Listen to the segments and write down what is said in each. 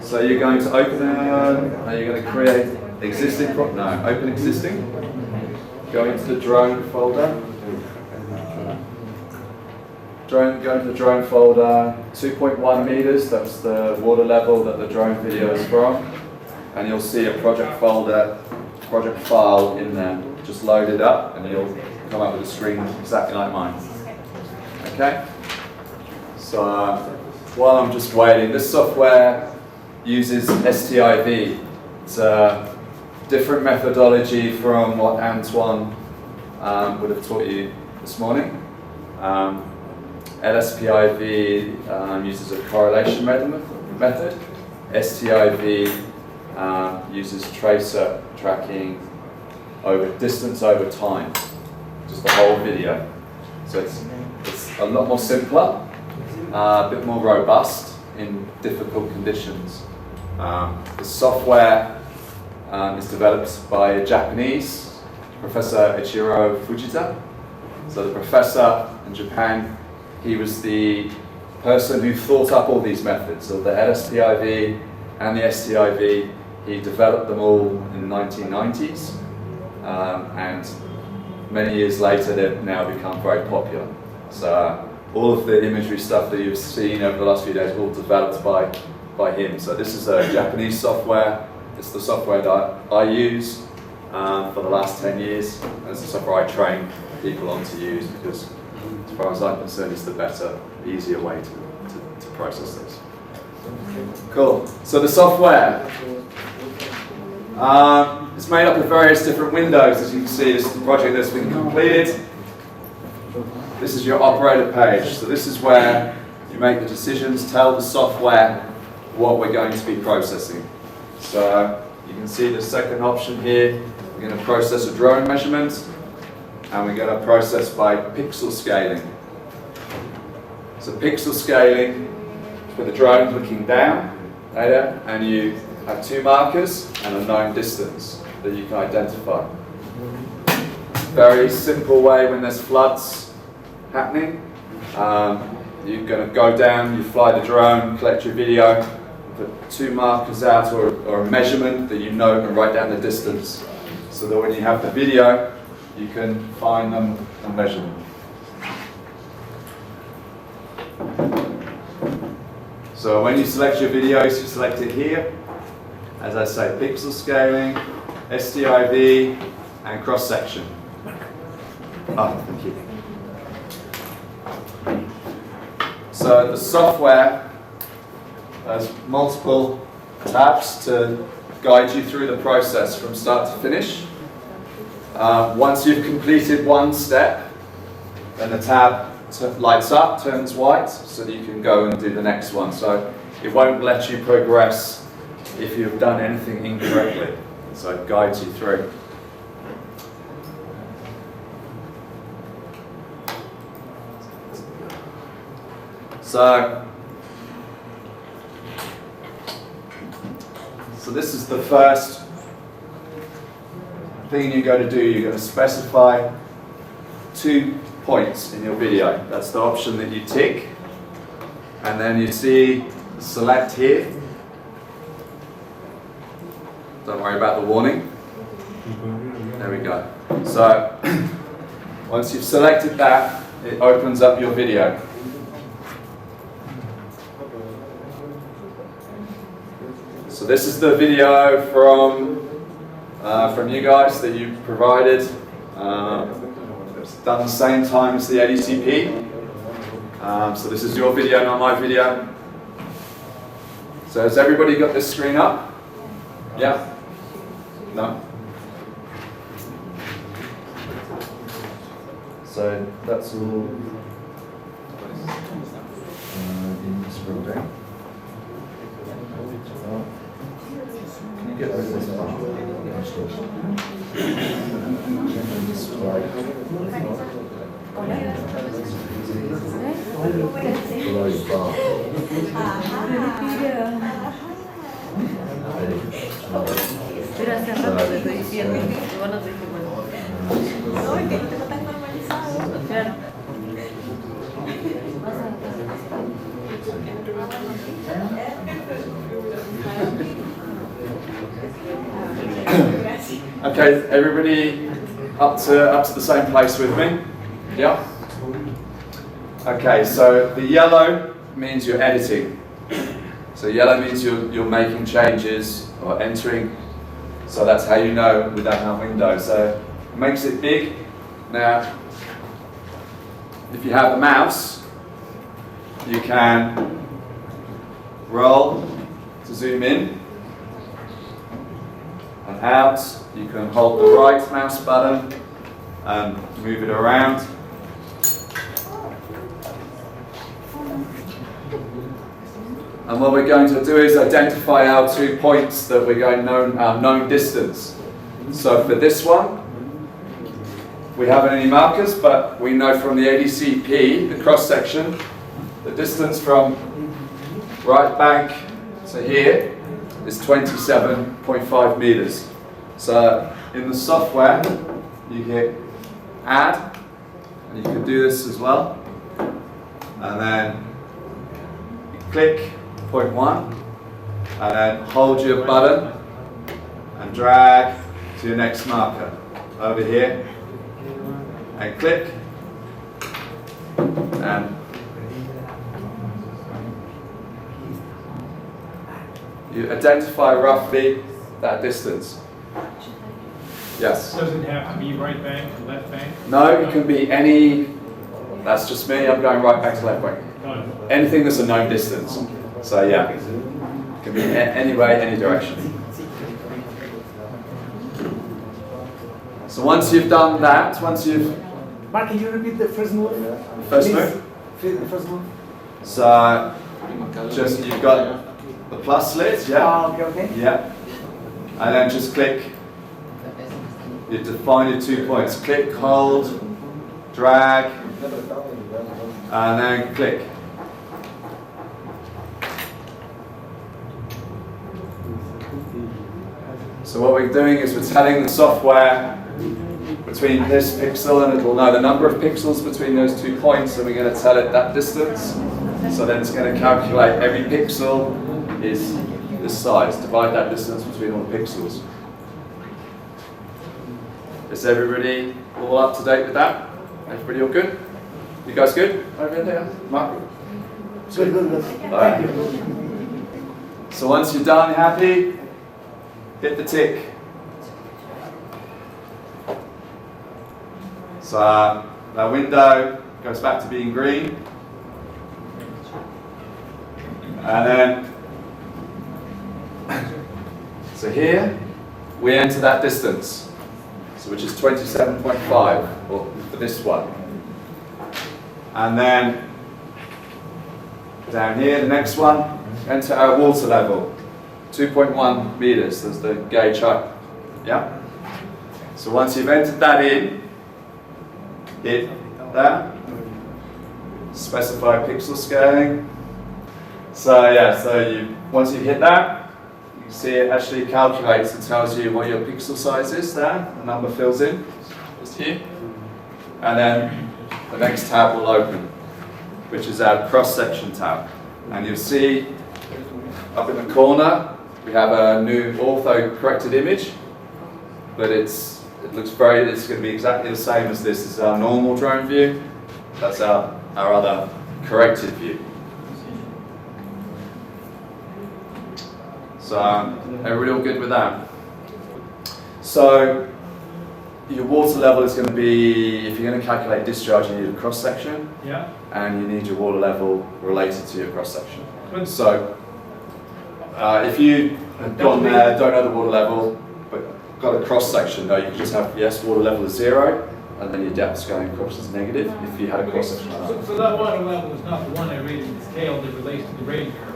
So you're going to open are you going to create existing, open existing. Go into the drone folder. Go into the drone folder, 2.1 meters, that's the water level that the drone video is from. And you'll see a project folder, project file in there. Just load it up and you'll come up with a screen exactly like mine. Okay? So while I'm just waiting, this software uses STIV. It's a different methodology from what Antoine would have taught you this morning. LSPIV uses a correlation method. STIV uses tracer tracking over distance over time, just the whole video. So it's a lot more simpler, a bit more robust in difficult conditions. The software is developed by a Japanese, Professor Ichiro Fujita. So the professor in Japan, he was the person who thought up all these methods. So the LSPIV and the STIV, he developed them all in the 1990s. And many years later, they've now become very popular. So all of the imagery stuff that you've seen over the last few days, all developed by him. So this is a Japanese software. It's the software that I use for the last 10 years. And it's the software I train people on to use because, as far as I'm concerned, it's the better, easier way to process this. Cool. So the software is made up of various different windows. As you can see, this is the project that's been completed. This is your operator page. So this is where you make the decisions, tell the software what we're going to be processing. So you can see the second option here. We're going to process a drone measurement, and we're going to process by pixel scaling. So pixel scaling is with the drone looking down, and you have two markers and a known distance that you can identify. Very simple way when there's floods happening. You're going to go down, you fly the drone, collect your video, put two markers out or a measurement that you know and write down the distance so that when you have the video, you can find them and measure them. So when you select your videos, you select it here. As I say, pixel scaling, STIV, and cross-section. Thank you. So the software has multiple tabs to guide you through the process from start to finish. Once you've completed one step, then the tab lights up, turns white, so that you can go and do the next one. So it won't let you progress if you've done anything incorrectly. So it guides you through. So this is the first thing you're going to do. You're going to specify 2 points in your video. That's the option that you tick. And then you see select here. Don't worry about the warning. There we go. So once you've selected that, it opens up your video. So this is the video from you guys that you provided. It's done the same time as the ADCP. So this is your video, not my video. So has everybody got this screen up? Yeah? No? So that's all. Scroll down. Can you get rid of this part? Okay, everybody up to the same place with me? Yeah? Okay, so the yellow means you're editing. So yellow means you're making changes or entering. So that's how you know with that window. So it makes it big. Now, if you have a mouse, you can roll to zoom in and out. You can hold the right mouse button and move it around. And what we're going to do is identify our 2 points that we're going our known distance. So for this one, we haven't any markers, but we know from the ADCP, the cross section, the distance from right bank to here is 27.5 meters. So in the software, you hit add, and you can do this as well. And then you click point 1, and then hold your button and drag to your next marker over here, and click, and you identify roughly that distance. Yes? Does it have to be right bank or left bank? No, it can be any, that's just me, I'm going right back to left bank. Anything that's a known distance. So yeah, it can be any way, any direction. So once you've done that, Mark, can you repeat the first move? First move? First move. So just, you've got the plus slit, yeah? Okay. Yeah. And then just click, you define your 2 points. Click, hold, drag, and then click. So what we're doing is we're telling the software between this pixel, and it will know the number of pixels between those 2 points, and we're going to tell it that distance. So then it's going to calculate every pixel is this size. Divide that distance between all the pixels. Is everybody all up to date with that? Everybody all good? You guys good? Over there? Mark? Good. Thank you. So once you're done, happy, hit the tick. So that window goes back to being green. And then, so here, we enter that distance, so which is 27.5 for this one. And then, down here, the next one, enter our water level, 2.1 meters, there's the gauge height. Yeah? So once you've entered that in, hit that, specify pixel scaling. So yeah, once you hit that, you can see it actually calculates and tells you what your pixel size is there. The number fills in, just here. And then the next tab will open, which is our cross-section tab. And you'll see up in the corner, we have a new ortho-corrected image, but it's going to be exactly the same as this. This is our normal drone view. That's our other corrected view. So, everybody all good with that? So, your water level is going to be, if you're going to calculate discharge, you need a cross-section. Yeah. And you need your water level related to your cross-section. So, if you have gone there, don't know the water level, but got a cross-section, though, you can just have, yes, water level is 0, and then your depth going across is negative if you had a cross-section. So that water level is not the one I rated in the scale that relates to the rating curve.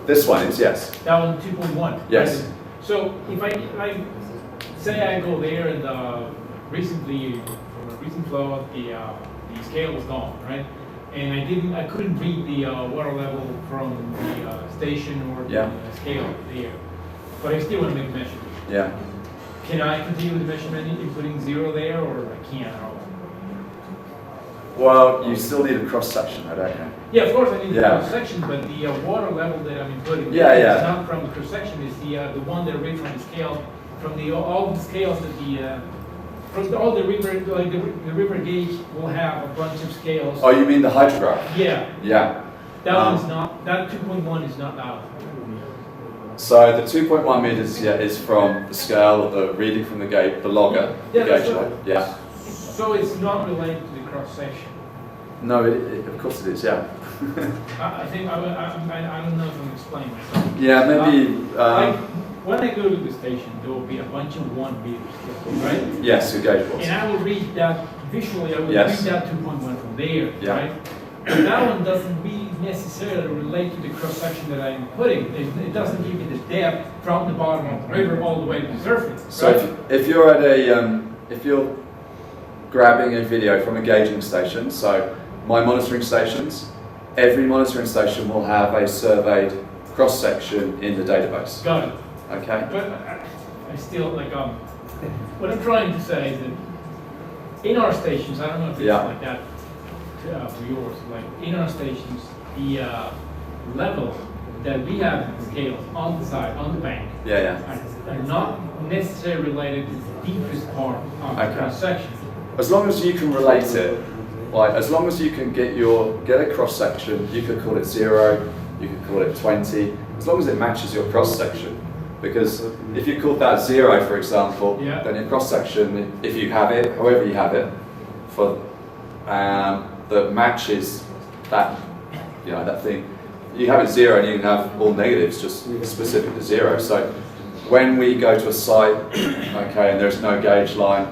This one is, yes. That one, 2.1. Yes. Right? So if I say I go there and recently, from a recent flow, the scale was gone, right? And I couldn't read the water level from the station or the scale there, but I still want to make a measurement. Yeah. Can I continue with the measurement including 0 there, or I can't at all? Well, you still need a cross-section, I don't know. Yeah, of course I need the cross-section, but the water level that I'm inputting is not from the cross-section, it's the one that I read from the scale from all the scales that from all the river, like the river gauge will have a bunch of scales. Oh, you mean the hydrograph? Yeah, Yeah. that one's not, that 2.1 is not out. So the 2.1 meters is from the scale of the reading from the gauge, the logger, Yeah, the that's gauge right. log. Yeah. So it's not related to the cross section. No, of course it is. Yeah. I think I don't know if I'm explaining myself. Yeah, maybe. Like when I go to the station, there will be a bunch of 1 meters, right? Yes, your gauge was. And I will read that visually. I will Yes. read that 2.1 from there, Yeah. right? But that one doesn't really necessarily relate to the cross section that I'm putting. It doesn't give me the depth from the bottom of the river all the way to the surface. So right? if you're at a, if you're grabbing a video from a gauging station, so my monitoring stations, every monitoring station will have a surveyed cross section in the database. Got it. Okay. But I still like what I'm trying to say is that in our stations, I don't know if it's Yeah. like that for yours. Like in our stations, the level that we have in the scales on the side, on the bank, Yeah. are not necessarily related to the deepest part of the Okay. cross section. As long as you can relate it, like as long as you can get a cross section, you could call it 0, you could call it 20, as long as it matches your cross section. Because if you called that 0, for example, Yeah. then your cross section, if you have it, however you have it, for that matches that, that thing, you have it 0 and you can have all negatives just specific to 0. So when we go to a site, okay, and there's no gauge line,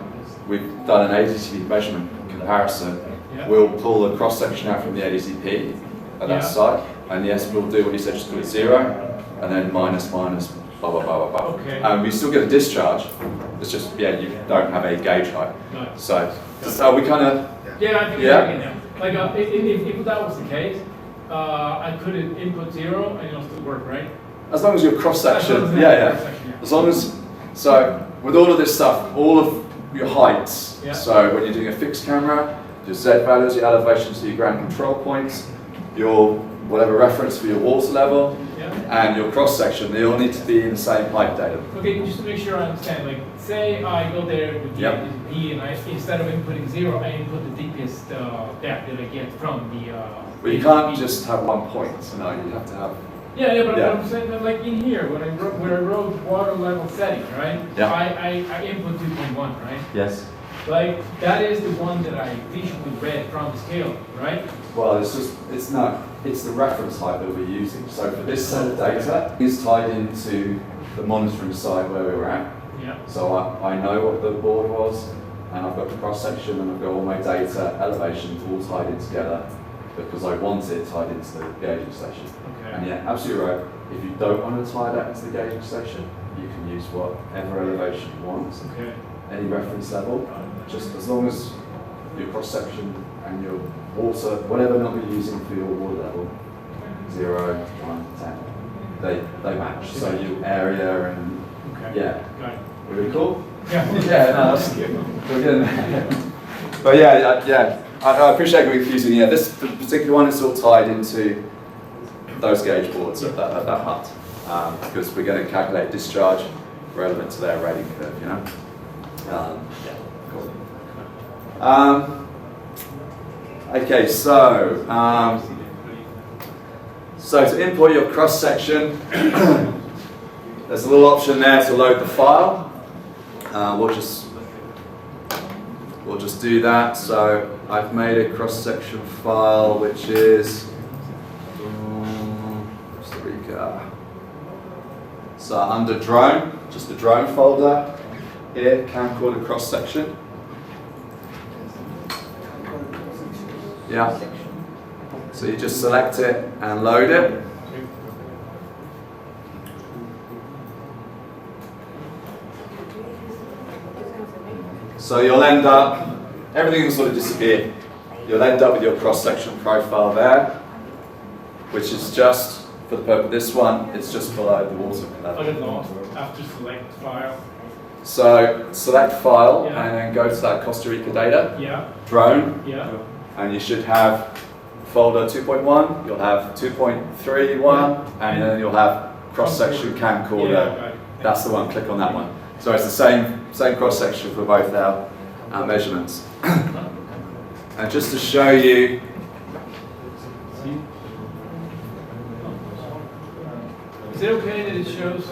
we've done an ADCP measurement comparison. Yeah. We'll pull the cross section out from the ADCP at that Yeah. site, and yes, we'll do what you said, just call it 0, and then minus, blah, blah, blah, blah, blah. Okay. And we still get a discharge, it's just, you don't have a gauge height. Got it. So we kind of, Yeah, I think Yeah. I get now. Like if that was the case, I could input 0 and it'll still work, right? as long as your cross As long section, as yeah. cross section, As long as, so with all of this stuff, all of your heights, Yeah. so when you're doing a fixed camera, your Z values, your elevations to your ground control points, your whatever reference for your water level, Yeah. and your cross section, they all need to be in the same height data. Okay, just to make sure I understand, like, say I go there with the Yep. ADCP and instead of inputting 0, I input the deepest depth that I get from the. But you can't just have one point, no, you have to have, Yeah, but Yeah. what I'm saying, that, like in here, when I wrote water level setting, right? Yeah. I input 2.1, right? yes. Like, that is the one that I visually read from the scale, right? Well, it's the reference height that we're using. So for this set of data, is tied into the monitoring site where we were at. Yeah. So I know what the board was, and I've got the cross section, and I've got all my data elevations all tied in together because I want it tied into the gauging station. And Okay. yeah, absolutely right. If you don't want to tie that into the gauging station, you can use whatever elevation you want, Okay. any reference level, just as long as your cross section and your water, whatever number you're using for your water level, 0, 1, 10, they match. So your area and Okay. yeah, Got it. really cool. Yeah. Yeah, no, that's we're good. But yeah, I appreciate we confusing. Yeah, this particular one is all tied into those gauge boards at that hut because we're going to calculate discharge relevant to their rating curve. Cool. Okay, so to import your cross section, there's a little option there to load the file. We'll just do that. So I've made a cross section file which is Costa Rica. So under drone, just the drone folder here, camcorder cross section. Yeah. So you just select it and load it. So you'll end up, everything will sort of disappear. You'll end up with your cross-section profile there, which is just, for the purpose of this one, it's just below the water I level. get lost after select file. So select file Yeah. and then go to that Costa Rica data, Yeah. drone, Yeah. and you should have folder 2.1, you'll have 2.31, and then you'll have cross-section camcorder. Yeah, got it. That's the one, click on that one. So it's the same cross section for both our measurements. And just to show you, Is it okay that it shows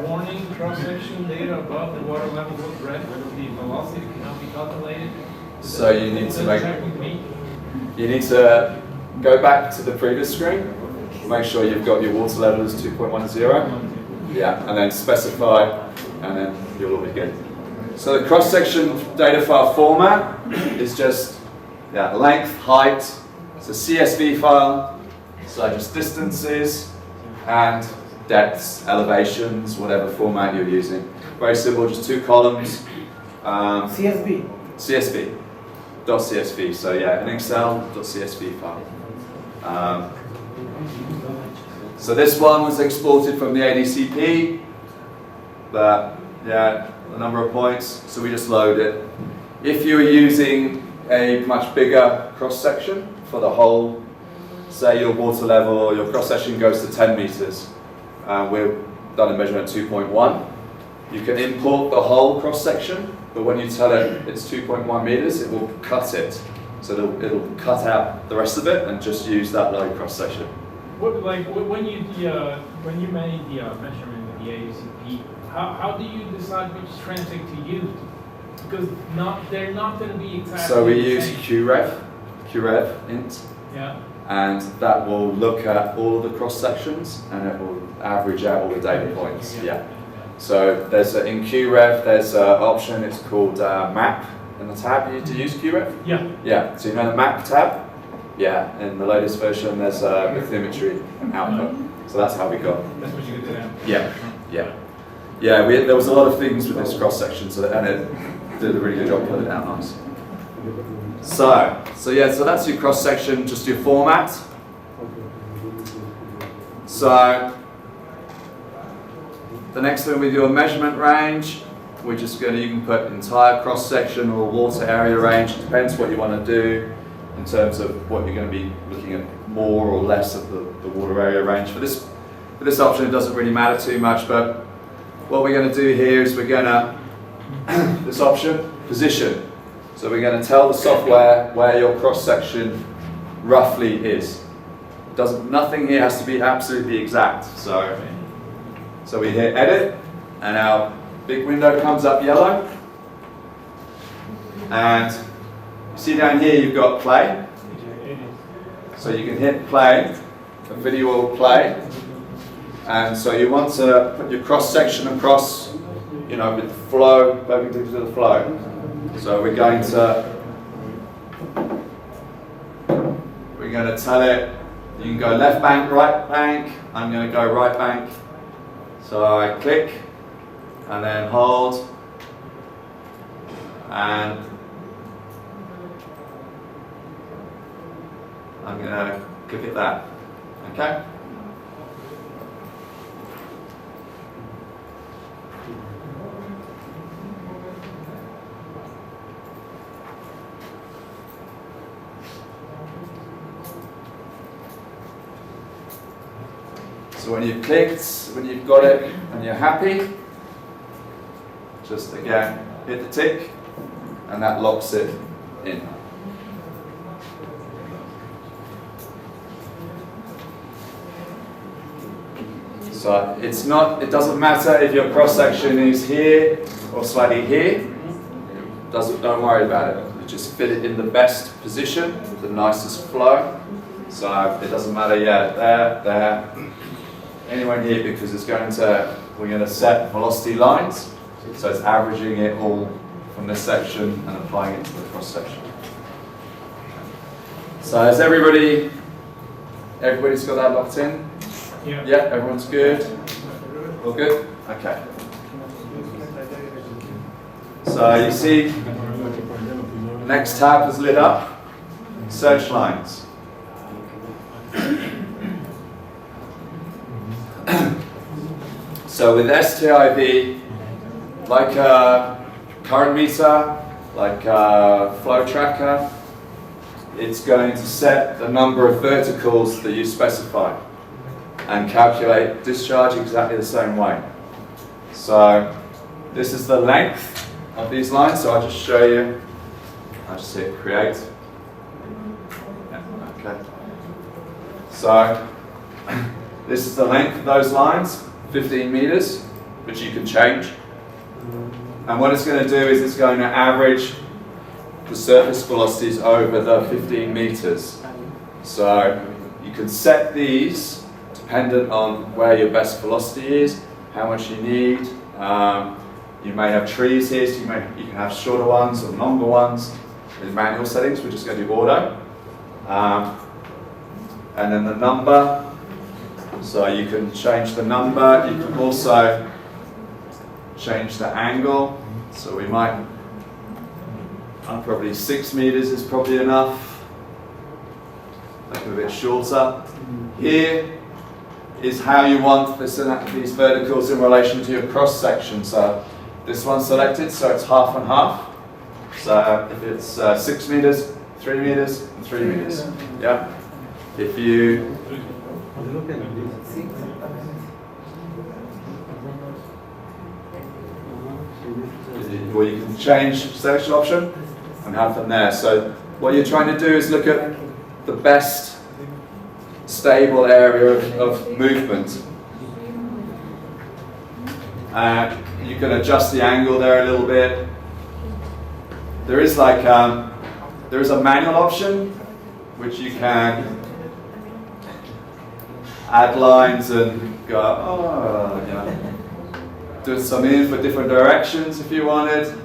warning cross-section data above the water level was red, the velocity cannot be calculated? so you need to make, check with me? you need to go back to the previous screen, make sure you've got your water level as 2.10, yeah, and then specify, and then you'll all be good. So the cross-section data file format is just length, height, it's a CSV file, so just distances and depths, elevations, whatever format you're using. Very simple, just 2 columns. CSV. CSV, .csv, so yeah, an Excel.csv file. So this one was exported from the ADCP, but yeah, a number of points, so we just load it. If you were using a much bigger cross-section for the whole, say your water level or your cross-section goes to 10 meters, we've done a measurement at 2.1, you can import the whole cross-section, but when you tell it it's 2.1 meters, it will cut it. So it'll cut out the rest of it and just use that low cross-section. When you made the measurement with the ADCP, how do you decide which transect to use? Because they're not going to be exactly So we the use same. QREV int, Yeah. and that will look at all of the cross sections and it will average out all the data points. Yeah. So there's in QREV there's an option. It's called map in the tab. You use QREV? Yeah. Yeah. So you know the map tab? Yeah. In the latest version there's bathymetry and output. So that's how we got. That's what you get to now. Yeah. Yeah. Yeah. There was a lot of things with this cross section, and it did a really good job putting it out nice. So that's your cross section, just your format. So the next thing with your measurement range, you can put entire cross section or water area range. It depends what you want to do in terms of what you're going to be looking at, more or less of the water area range. For this option, it doesn't really matter too much, but what we're going to do here is we're going to this option, position. So we're going to tell the software where your cross-section roughly is. Nothing here has to be absolutely exact. So we hit edit, and our big window comes up yellow. And you see down here you've got play. So you can hit play, the video will play. And so you want to put your cross-section across, with the flow, perpendicular to the flow. So we're going to tell it, you can go left bank, right bank. I'm going to go right bank. So I click and then hold and I'm going to click at that. Okay? So when you've clicked, when you've got it and you're happy, just again hit the tick and that locks it in. So it doesn't matter if your cross section is here or slightly here. Don't worry about it. You just fit it in the best position with the nicest flow. So it doesn't matter, there. Anywhere here, because we're going to set velocity lines, so it's averaging it all from this section and applying it to the cross section. So has everybody's got that locked in? Yeah. Yeah, everyone's good? All good? Okay. So you see, next tab is lit up, search lines. So with STIV, like a current meter, like a flow tracker, it's going to set the number of verticals that you specify and calculate discharge exactly the same way. So This is the length of these lines, so I'll just show you. I'll just hit create. Yeah, okay. So this is the length of those lines, 15 meters, which you can change. And what it's going to do is it's going to average the surface velocities over the 15 meters. So you can set these dependent on where your best velocity is, how much you need. You may have trees here, so you can have shorter ones or longer ones. In manual settings, we're just going to do auto. And then the number. So you can change the number. You can also change the angle. So we might, probably 6 meters is probably enough. Make it a bit shorter. Here is how you want these verticals in relation to your cross section. So this one's selected, so it's half and half. So if it's 6 meters, 3 meters, and 3 meters. Yeah. If you or you can change selection option and have them there. So what you're trying to do is look at the best stable area of movement. You can adjust the angle there a little bit. There is like there is a manual option which you can add lines and go, do some in for different directions if you wanted,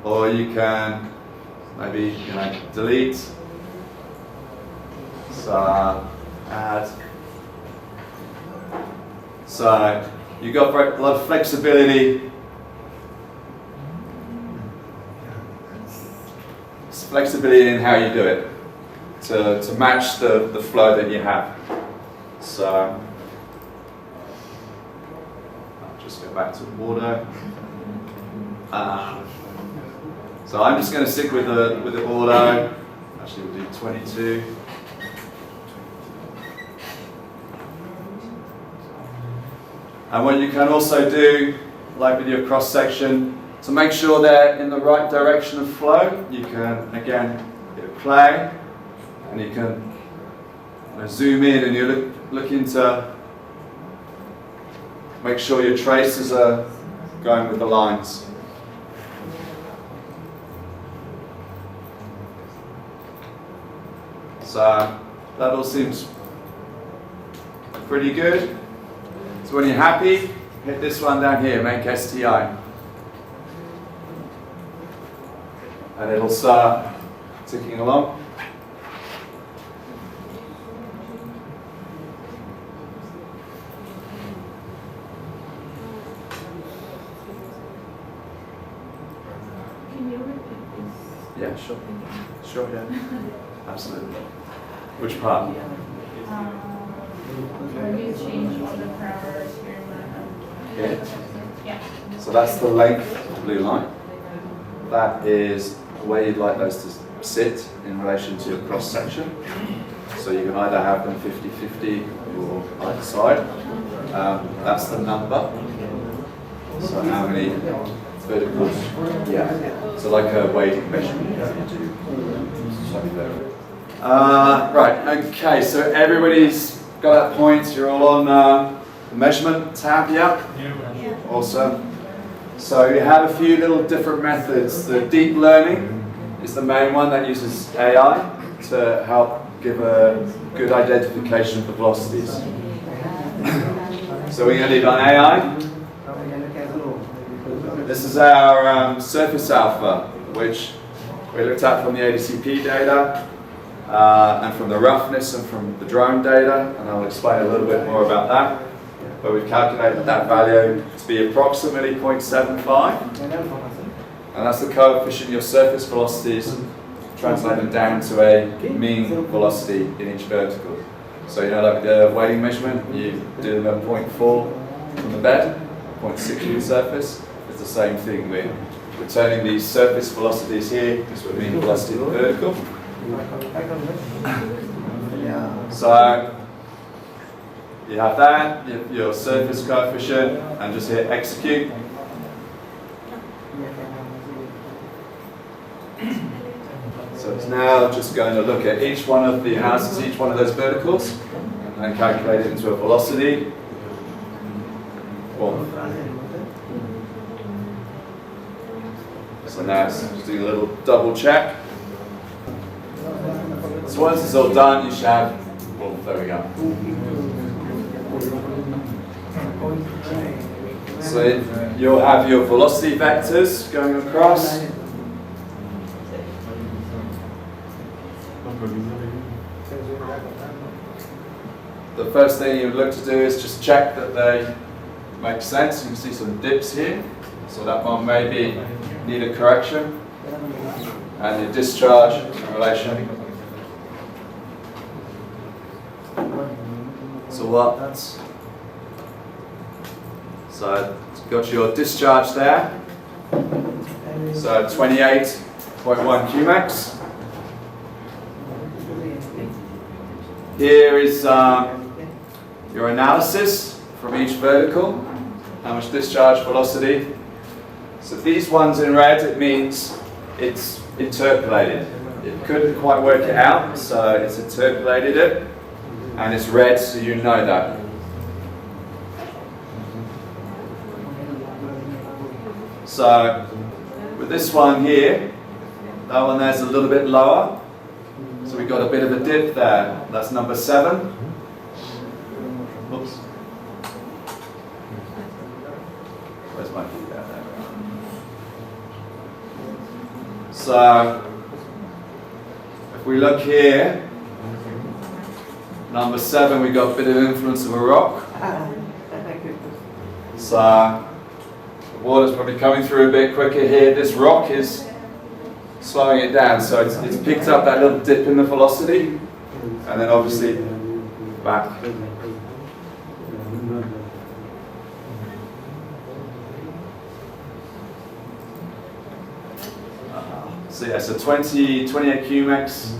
or you can maybe delete. So add. So you've got a lot of flexibility. Flexibility in how you do it to match the flow that you have. So I'll just go back to auto. So I'm just going to stick with the auto. Actually, we'll do 22. And what you can also do, like with your cross section, to make sure they're in the right direction of flow, you can again hit play, and you can zoom in, and you're looking to make sure your traces are going with the lines. So that all seems pretty good. So when you're happy, hit this one down here, make STI. And it'll start ticking along. Can you repeat this? Yeah, sure. Sure, yeah. Absolutely. Which part? Where do you change all the parameters here? Yeah. So that's the length of the blue line. That is where you'd like those to sit in relation to your cross section. So you can either have them 50-50 or either side. That's the number. So how many verticals? Yeah. So like a weighting measurement. Right, okay, so everybody's got that point. You're all on the measurement tab, yeah? Yeah. Awesome. So you have a few little different methods. The deep learning is the main one that uses AI to help give a good identification of the velocities. So we're going to lead on AI. This is our surface alpha, which we looked at from the ADCP data, and from the roughness and from the drone data, and I'll explain a little bit more about that. But we've calculated that value to be approximately 0.75, and that's the coefficient of your surface velocities translated down to a mean velocity in each vertical. So like the weighting measurement, you do them at 0.4 from the bed, 0.6 from the surface. It's the same thing. We're returning these surface velocities here, this would mean velocity of the vertical. So you have that, your surface coefficient, and just hit execute. So it's now just going to look at each one of the houses, each one of those verticals, and then calculate it into a velocity. So now it's just doing a little double check. So once it's all done, you should have, well, there we go. So you'll have your velocity vectors going across. The first thing you would look to do is just check that they make sense. You can see some dips here, so that one maybe need a correction. And the discharge in relation. So what? So it's got your discharge there. So 28.1 Qmax. Here is your analysis from each vertical. How much discharge velocity. So these ones in red, it means it's interpolated. It couldn't quite work it out, so it's interpolated it. And it's red, so you know that. So with this one here, that one there's a little bit lower. So we got a bit of a dip there. That's number 7. Oops. Where's my key? There we are. So if we look here, number 7, we got a bit of influence of a rock. So the water's probably coming through a bit quicker here. This rock is slowing it down, so it's picked up that little dip in the velocity, and then obviously back. So yeah, so 28 Qmax.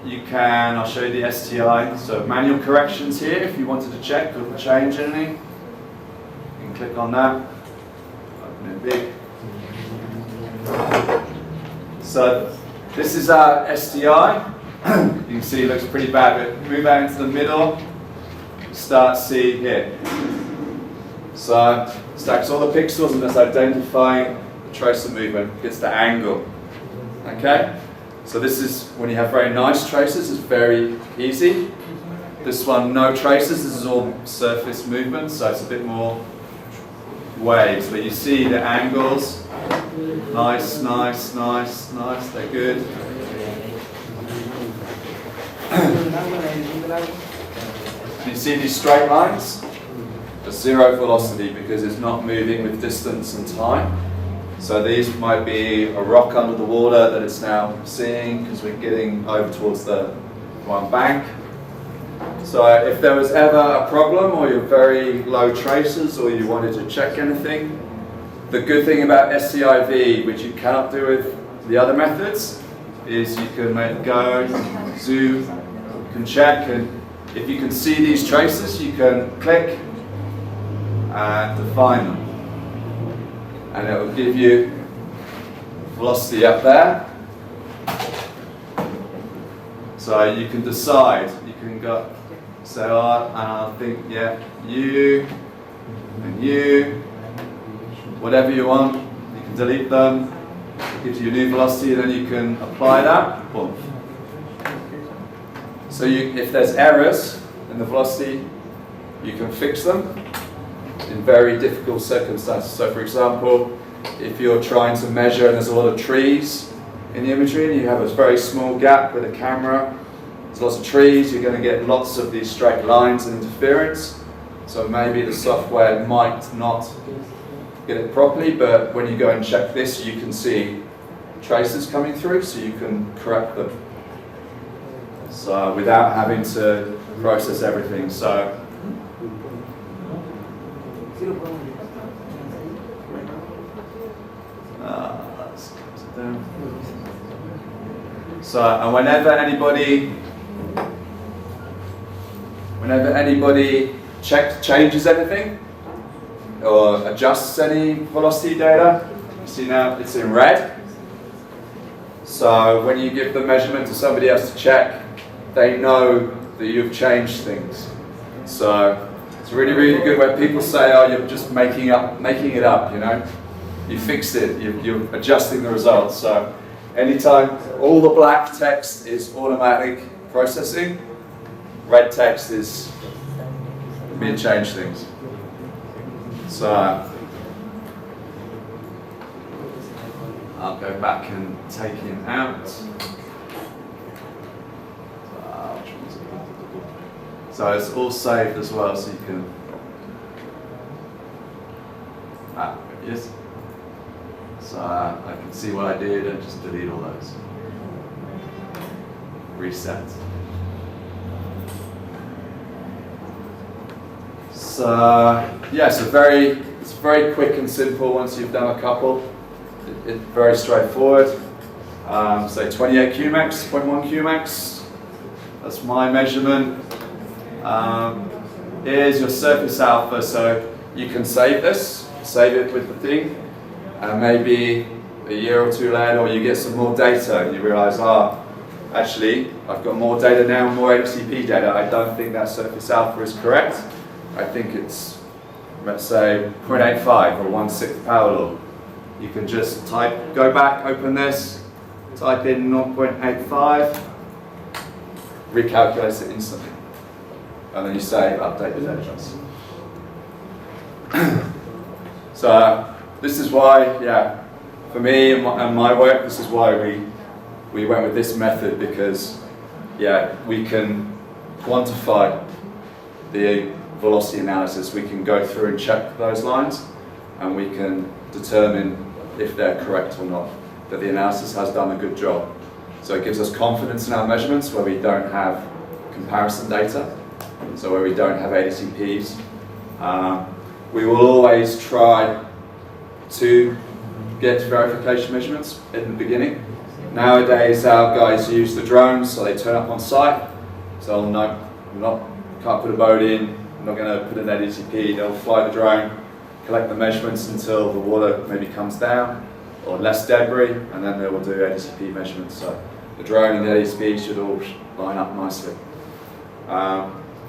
You can, I'll show you the STI. So manual corrections here, if you wanted to check or change anything. You can click on that. Open it big. So this is our STI. You can see it looks pretty bad, but move out into the middle. Start see here. So stacks all the pixels and it's identifying the tracer movement, gets the angle. Okay? So this is when you have very nice traces, it's very easy. This one, no traces, this is all surface movement, so it's a bit more waves, but you see the angles. Nice, nice, nice, nice, they're good. You see these straight lines? The zero velocity because it's not moving with distance and time. So these might be a rock under the water that it's now seeing because we're getting over towards the one bank. So if there was ever a problem or you're very low traces or you wanted to check anything, the good thing about STIV, which you cannot do with the other methods, is you can go, zoom, you can check, and if you can see these traces, you can click and define them. And it will give you velocity up there. So you can decide, you can go, say, oh, and I think, yeah, you, and you, whatever you want, you can delete them, it gives you a new velocity, and then you can apply that. Boom. So if there's errors in the velocity, you can fix them in very difficult circumstances. So for example, if you're trying to measure and there's a lot of trees in the imagery and you have a very small gap with a camera, there's lots of trees, you're going to get lots of these straight lines and interference. So maybe the software might not get it properly, but when you go and check this, you can see traces coming through, so you can correct them. So without having to process everything. So let's close it down. So and whenever anybody whenever anybody changes anything or adjusts any velocity data, you see now it's in red. So when you give the measurement to somebody else to check, they know that you've changed things. So it's really, really good when people say, oh, you're just making it up, you know. You fixed it, you're adjusting the results. So anytime all the black text is automatic processing, red text is being changed things. So I'll go back and take him out. So it's all saved as well, so you can. There it is. So I can see what I did and just delete all those. Reset. So yeah, it's very quick and simple once you've done a couple. It's very straightforward. So 28 Qmax, 0.1 Qmax. That's my measurement. Here's your surface alpha, so you can save this, save it with the thing, and maybe a year or two later, or you get some more data and you realize, actually, I've got more data now, more ADCP data. I don't think that surface alpha is correct. I think it's, let's say, 0.85 or 1/6 power law. You can just go back, open this, type in 0.85, recalculate it instantly. And then you save, update the data. So this is why, for me and my work, this is why we went with this method, because we can quantify the velocity analysis. We can go through and check those lines, and we can determine if they're correct or not, that the analysis has done a good job. So it gives us confidence in our measurements where we don't have comparison data, so where we don't have ADCPs. We will always try to get verification measurements in the beginning. Nowadays our guys use the drones, so they turn up on site, so can't put a boat in, I'm not going to put an ADCP, they'll fly the drone, collect the measurements until the water maybe comes down, or less debris, and then they will do ADCP measurements. So the drone and the ADCP should all line up nicely.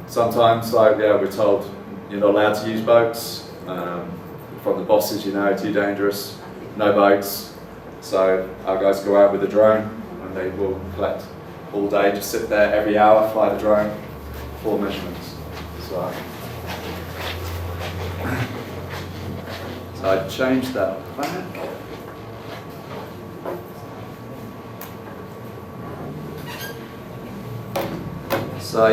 Sometimes, we're told you're not allowed to use boats. From the bosses, too dangerous, no boats. So our guys go out with the drone, and they will collect all day, just sit there every hour, fly the drone, for measurements. So I changed that back. So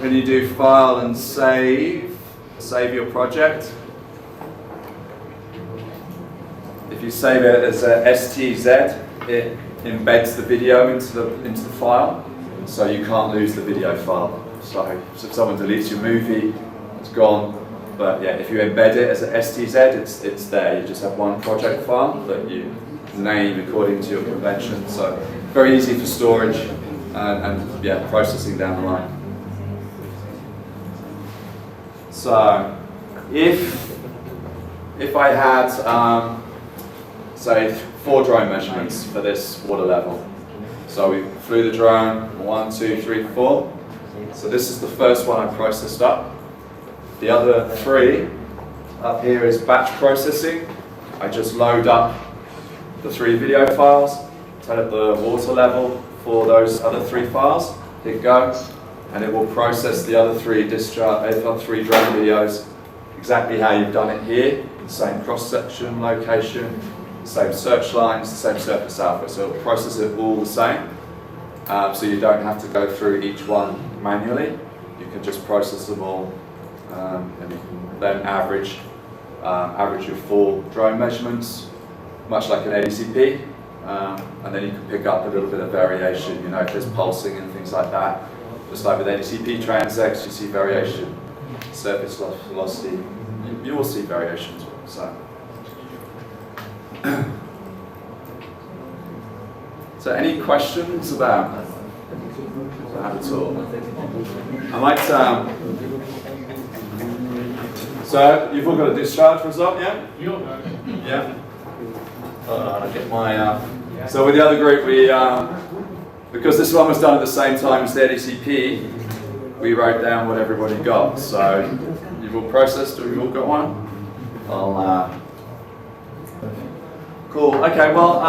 when you do file and save your project, if you save it as a STZ, it embeds the video into the file, so you can't lose the video file. So if someone deletes your movie, it's gone. But if you embed it as a STZ, it's there. You just have one project file that you name according to your convention. So very easy for storage and processing down the line. So if I had say 4 drone measurements for this water level. So we flew the drone 1, 2, 3, 4. So this is the first one I processed up. The other 3 up here is batch processing. I just load up the 3 video files, tell it the water level for those other 3 files, hit go, and it will process the other 3 drone videos exactly how you've done it here. The same cross-section location, the same search lines, the same surface alpha. So it'll process it all the same. So you don't have to go through each one manually. You can just process them all, and you can then average your 4 drone measurements, much like an ADCP, and then you can pick up a little bit of variation. If there's pulsing and things like that. Just like with ADCP transects, you see variation. Surface velocity, you will see variations. So any questions about that at all? I might, so you've all got a discharge result, yeah? Yeah. I'll get my, so with the other group, we, because this one was done at the same time as the ADCP, we wrote down what everybody got. So you've all processed, or you've all got one? I'll, cool, okay, well,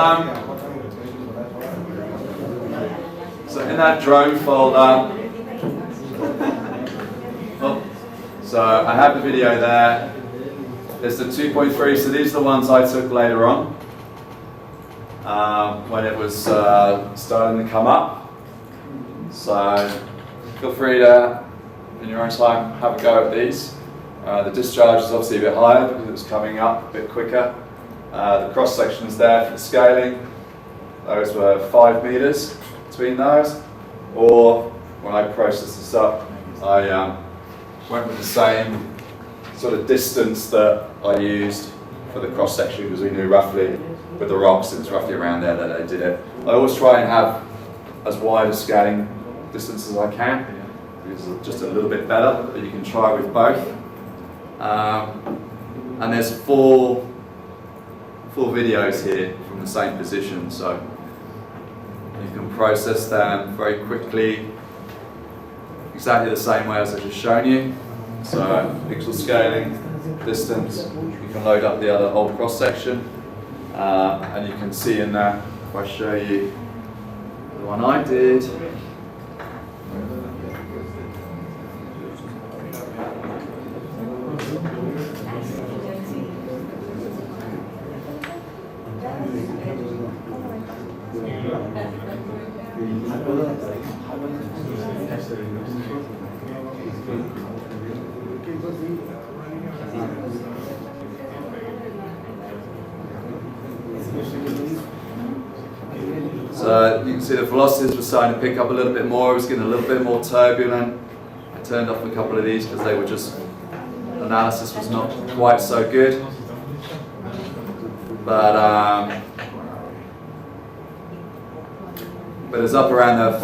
so in that drone folder, so I have the video there. There's the 2.3, so these are the ones I took later on when it was starting to come up. So feel free to, in your own time, have a go at these. The discharge is obviously a bit higher because it was coming up a bit quicker. The cross section is there for the scaling. Those were 5 meters between those. Or when I processed this up, I went with the same sort of distance that I used for the cross section because we knew roughly with the rocks it was roughly around there that I did it. I always try and have as wide a scaling distance as I can because it's just a little bit better, but you can try with both. And there's four videos here from the same position, so you can process them very quickly, exactly the same way as I just shown you. So pixel scaling, distance, you can load up the other whole cross section, and you can see in there, if I show you the one I did, so you can see the velocities were starting to pick up a little bit more, it was getting a little bit more turbulent. I turned off a couple of these because they were just, analysis was not quite so good. But it's up around the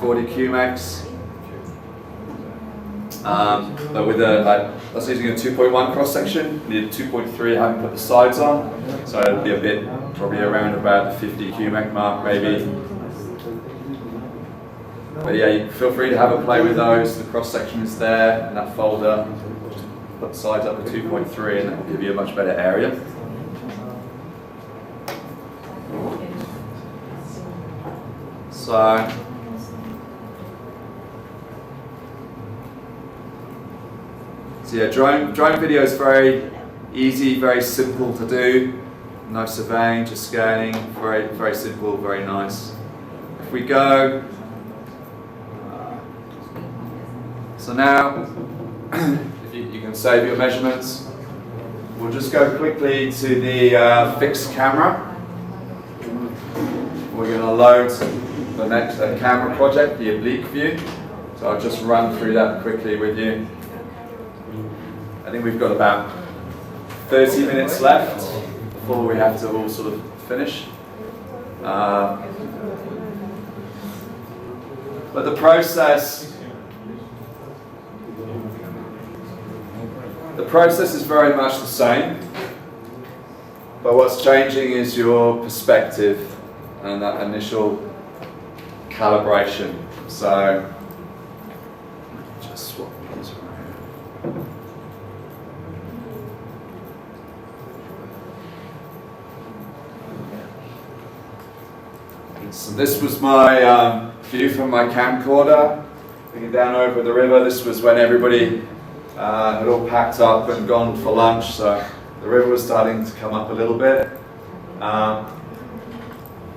40 QMax. But with I was using a 2.1 cross section, needed 2.3, I haven't put the sides on, so it'll be a bit, probably around about the 50 QMax mark maybe. But yeah, you feel free to have a play with those. The cross section is there in that folder. Just put the sides up to 2.3 and that will give you a much better area. So yeah, drone video is very easy, very simple to do. No surveying, just scanning. Very, very simple, very nice. If we go, so now if you can save your measurements. We'll just go quickly to the fixed camera. We're going to load the next camera project, the oblique view. So I'll just run through that quickly with you. I think we've got about 30 minutes left before we have to all sort of finish. But the process is very much the same. But what's changing is your perspective and that initial calibration. So just swap these around. So this was my view from my camcorder, looking down over the river. This was when everybody had all packed up and gone for lunch, so the river was starting to come up a little bit.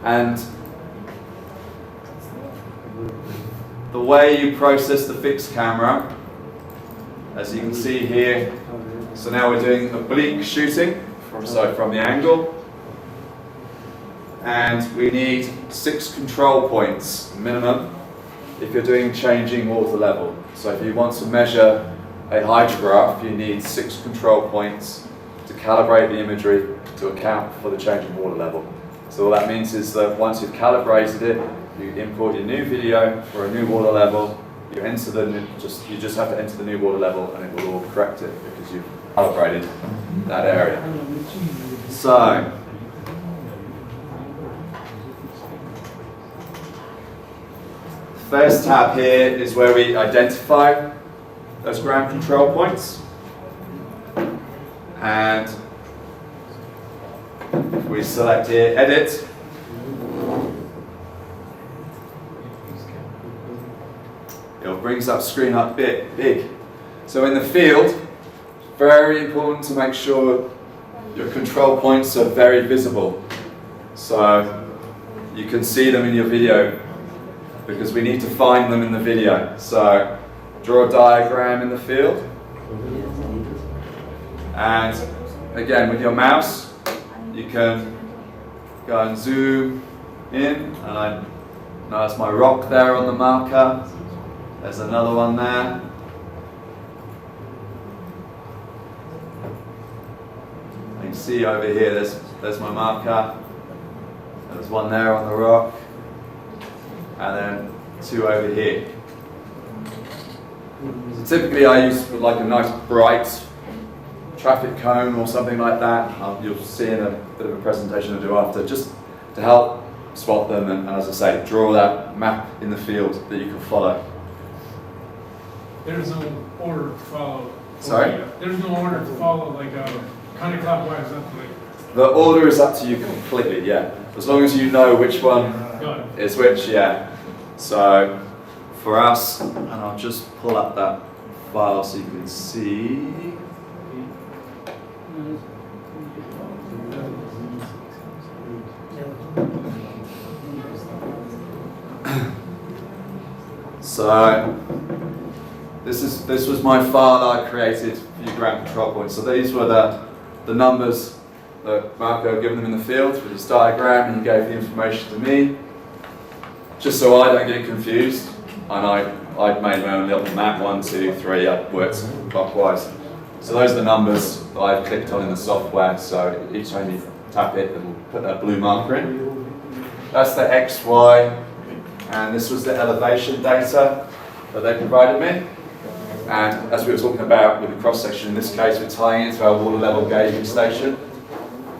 And the way you process the fixed camera, as you can see here, so now we're doing oblique shooting, from the angle. And we need 6 control points minimum if you're doing changing water level. So if you want to measure a hydrograph, you need 6 control points to calibrate the imagery to account for the changing water level. So all that means is that once you've calibrated it, you import your new video for a new water level, you enter you just have to enter the new water level and it will all correct it because you've calibrated that area. So, first tab here is where we identify those ground control points. And we select here, edit. It brings up screen up big. So in the field, very important to make sure your control points are very visible. So you can see them in your video because we need to find them in the video. So draw a diagram in the field. And again, with your mouse, you can go and zoom in. And I notice my rock there on the marker. There's another one there. You can see over here, there's my marker. There's one there on the rock. And then two over here. So typically I use like a nice bright traffic cone or something like that. You'll see in a bit of a presentation I do after, just to help spot them and as I say, draw that map in the field that you can follow. There's no order to follow. Sorry? There's no order to follow, like counterclockwise, up like. The order is up to you completely, yeah. As long as you know which one is which, yeah. So for us, and I'll just pull up that file so you can see. So this was my file I created for your ground control points. So these were the numbers that Marco had given them in the field with his diagram, and he gave the information to me, just so I don't get confused. And I'd made my own little map, 1, 2, 3, it works clockwise. So those are the numbers that I've clicked on in the software, so each time you tap it, it will put that blue marker in. That's the X, Y, and this was the elevation data that they provided me. And as we were talking about with the cross-section, in this case we're tying it to our water level gauging station.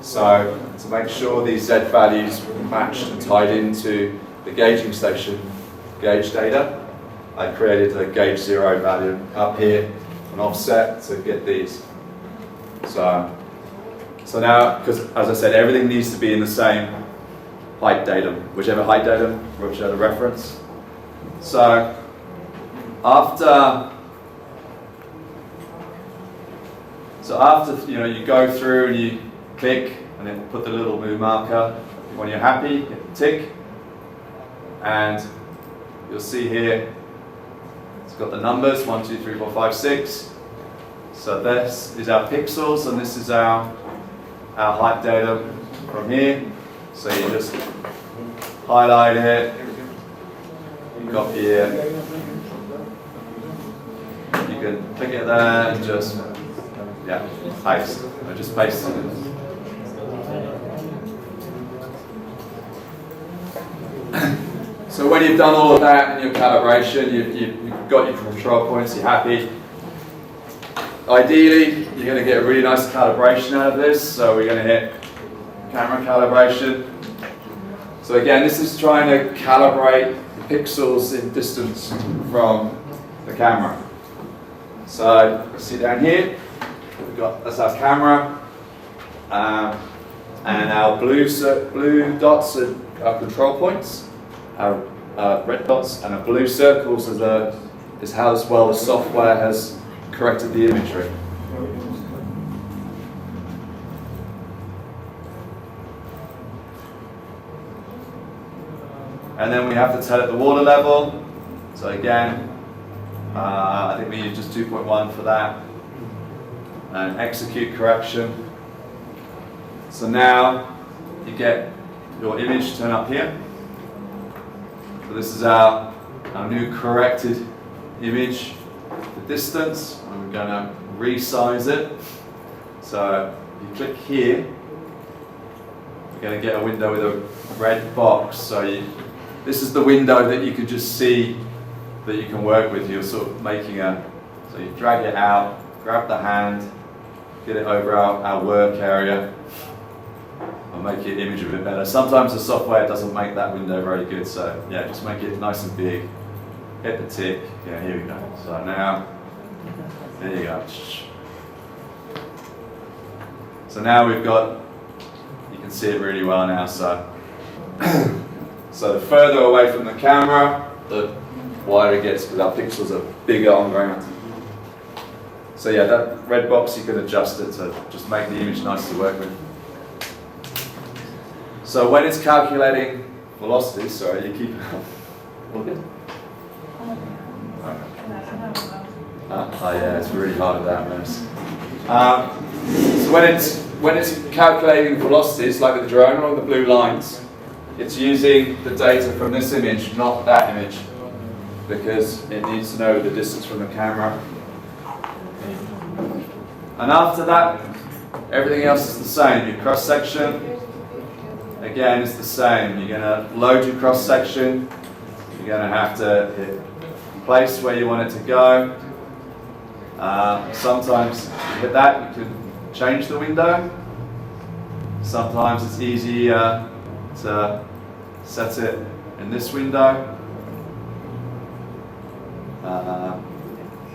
So to make sure these Z values matched and tied into the gauging station gauge data, I created a gauge 0 value up here, an offset to get these. So now, because as I said, everything needs to be in the same height datum, whichever height datum, whichever reference. So after you go through and you click and then put the little blue marker. When you're happy, hit tick, and you'll see here it's got the numbers 1, 2, 3, 4, 5, 6. So this is our pixels, and this is our height data from here. So you just highlight it, copy it. You can click it there and just paste. I just paste it. So when you've done all of that in your calibration, you've got your control points, you're happy. Ideally, you're going to get a really nice calibration out of this, so we're going to hit camera calibration. So again, this is trying to calibrate the pixels in distance from the camera. So see down here, that's our camera, and our blue dots are our control points. Our red dots and our blue circles is how well the software has corrected the imagery. And then we have to tell it the water level. So again, I think we use just 2.1 for that. And execute correction. So now you get your image turn up here. So this is our new corrected image, the distance. I'm going to resize it. So you click here, you're going to get a window with a red box. So this is the window that you could just see that you can work with. You're sort of making so you drag it out, grab the hand, get it over our work area, and make your image a bit better. Sometimes the software doesn't make that window very good, so yeah, just make it nice and big. Hit the tick. Yeah, here we go. So now, there you go. So now we've got, you can see it really well now. So, so the further away from the camera, the wider it gets because our pixels are bigger on ground. So yeah, that red box, you can adjust it to just make the image nice to work with. So when it's calculating velocity, sorry, you keep it up. All good? Oh yeah, it's really hard with that mouse. So when it's calculating velocities, like with the drone or the blue lines, it's using the data from this image, not that image, because it needs to know the distance from the camera. And after that, everything else is the same. Your cross section, again, is the same. You're going to load your cross section. You're going to have to hit place where you want it to go. Sometimes you hit that, you can change the window. Sometimes it's easier to set it in this window.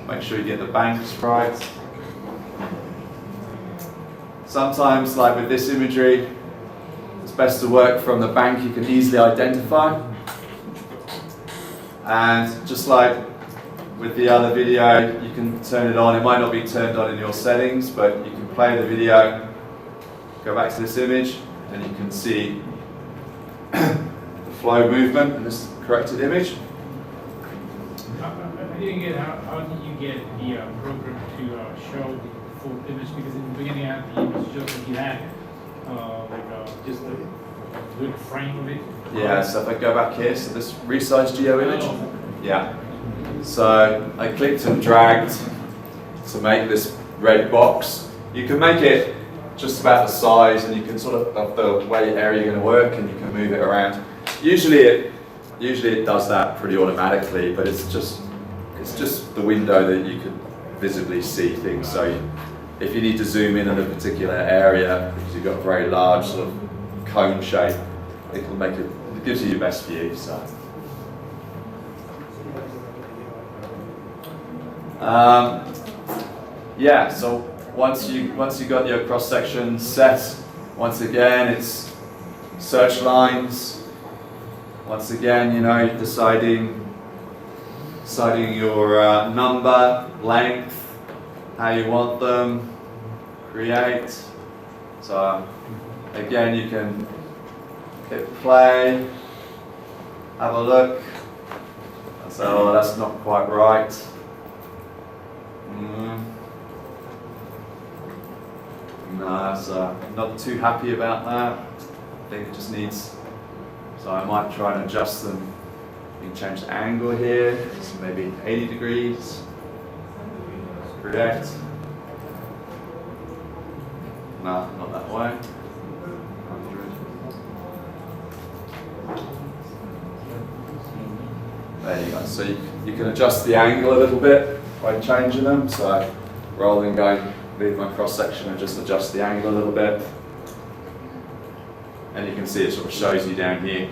Make sure you get the banks right. Sometimes, like with this imagery, it's best to work from the bank you can easily identify. And just like with the other video, you can turn it on. It might not be turned on in your settings, but you can play the video, go back to this image, and you can see the flow movement in this corrected image. I didn't get how did you get the program to show the full image? Because in the beginning, I had the image just like you had, just a good frame of it. Yeah, so if I go back here, so this resize geo image. Yeah. So I clicked and dragged to make this red box. You can make it just about the size, and you can sort of the way area you're going to work, and you can move it around. Usually it does that pretty automatically, but it's just the window that you can visibly see things. So if you need to zoom in on a particular area because you've got a very large sort of cone shape, it gives you your best view. So. Yeah, so once you got your cross section set, once again it's search lines. Once again, you know, deciding your number, length, how you want them, create. So again, you can hit play, have a look. So that's not quite right. No, so not too happy about that. I think it just needs. So I might try and adjust them. You can change the angle here, so maybe 80 degrees. Correct. No, not that way. 100. There you go. So you can adjust the angle a little bit by changing them. So rather than leave my cross section and just adjust the angle a little bit. And you can see it sort of shows you down here.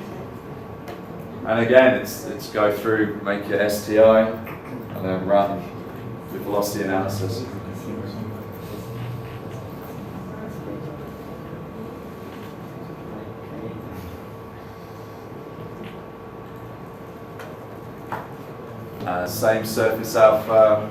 And again, it's go through, make your STI, and then run the velocity analysis. Same surface alpha.